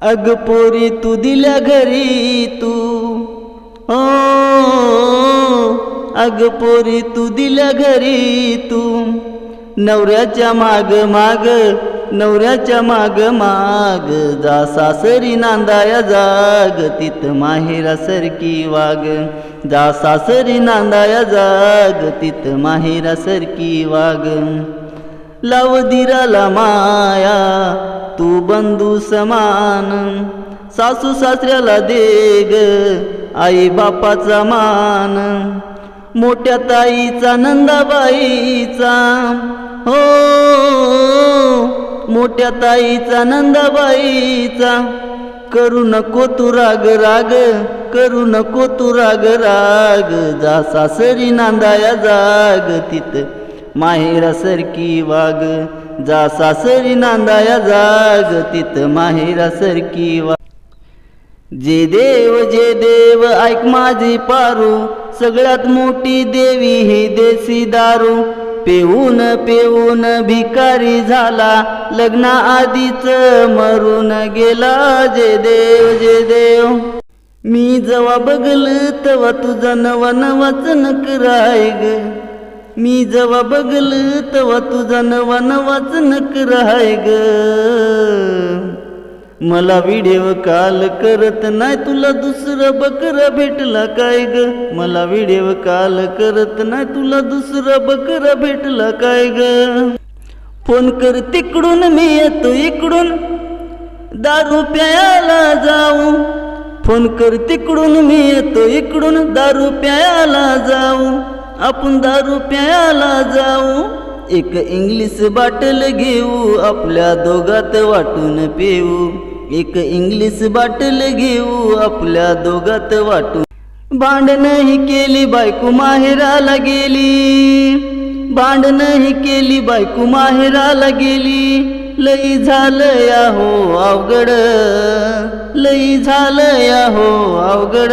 अग पोरी तू दिल्या घरी तू हो, अग पोरी तू दिल्या घरी तू, नवऱ्याच्या माग माग, नवऱ्याच्या माग माग, जा सासरी नांदाया जाग, तित माहेरासारखी वाग, जा सासरी नांदाया जाग, तित माहेरासारखी वाग. लाव दिराला माया तू बंधू समान, सासू सासऱ्याला दे ग आई बापाचा मान, मोठ्या ताईचा नंदाबाईचा हो, मोठ्या ताईचा नंदाबाईचा, करू नको तू राग राग, करू नको तू राग राग, जा सासरी नांदाया जाग, तित माहेरासारखी वाग, जा सासरी नांदाया जाग, तित माहेरासारखी वाग. जे देव ऐक माझी पारू, सगळ्यात मोठी देवी ही देसी दारू, पेऊन पेऊन भिकारी झाला, लग्ना आधीच मरून गेला. जे देव मी जवा बघल तवा तुझा नवा नवाच नकराय ग, मी जवा बघल तवा तुझा नवा नवाच नकराय ग. मला व्हिडिओ कॉल करत नाही तुला दुसरं बकरं भेटला काय ग, मला व्हिडिओ कॉल करत नाही तुला दुसरं बकरं भेटला काय ग. फोन कर तिकडून मी येतो इकडून दारू प्यायला जाऊ, फोन कर तिकडून मी येतो इकडून दारू प्यायला जाऊ, आपण दारू प्यायला जाऊ. एक इंग्लिश बाटल घेऊ आपल्या दोघात वाटून पिऊ, एक इंग्लिश बाटल घेऊ आपल्या दोघात वाटून. भांडणही केली बायको माहेराला गेली, भांडणही केली बायको माहेराला गेली, लई झालं या हो अवघड, लई झालं या हो अवघड.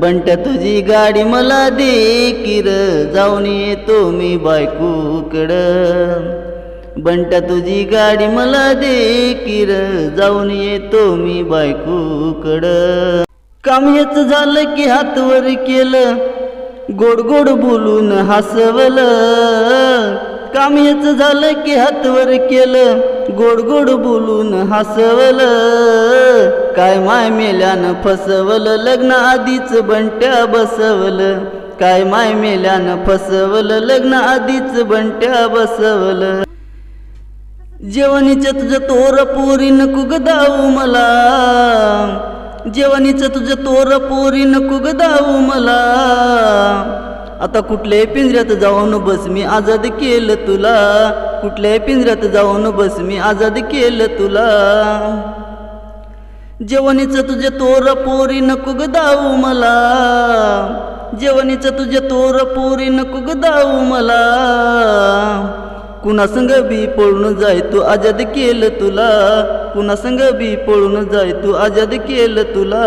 बंट्या तुझी गाडी मला दे किर, जाऊन येतो मी बायकोकडं. बंट्या तुझी गाडी मला दे किर, जाऊन येतो मी बायकोकडं. काम हेच झालं की हातवर केलं, गोड गोड बोलून हसवलं. काम हेच झालं की हातवर केलं, गोड गोड बोलून हसवलं. काय माय मेल्यानं फसवलं, लग्न आधीच बंट्या बसवलं. काय माय मेल्यानं फसवलं, लग्न आधीच बंट्या बसवलं. जेवणीचं तुझं तोर पोरी नको ग दाऊ मला, जेवणीचं तुझं तोर पोरी नको ग दाऊ मला. आता कुठल्याही पिंजऱ्यात जाऊन बस मी आजाद केलं तुला, कुठल्याही पिंजऱ्यात जाऊन बस मी आजाद केलं तुला. जेवणीचं तुझे तोर पोरी नको ग दाऊ मला, जेवणीचं तुझे तोर पोरी नको ग दाऊ मला. कुणा संग बी पळून जाय तू आजाद केलं तुला, कुणा संग बी पळून जाय तू आजाद केलं तुला.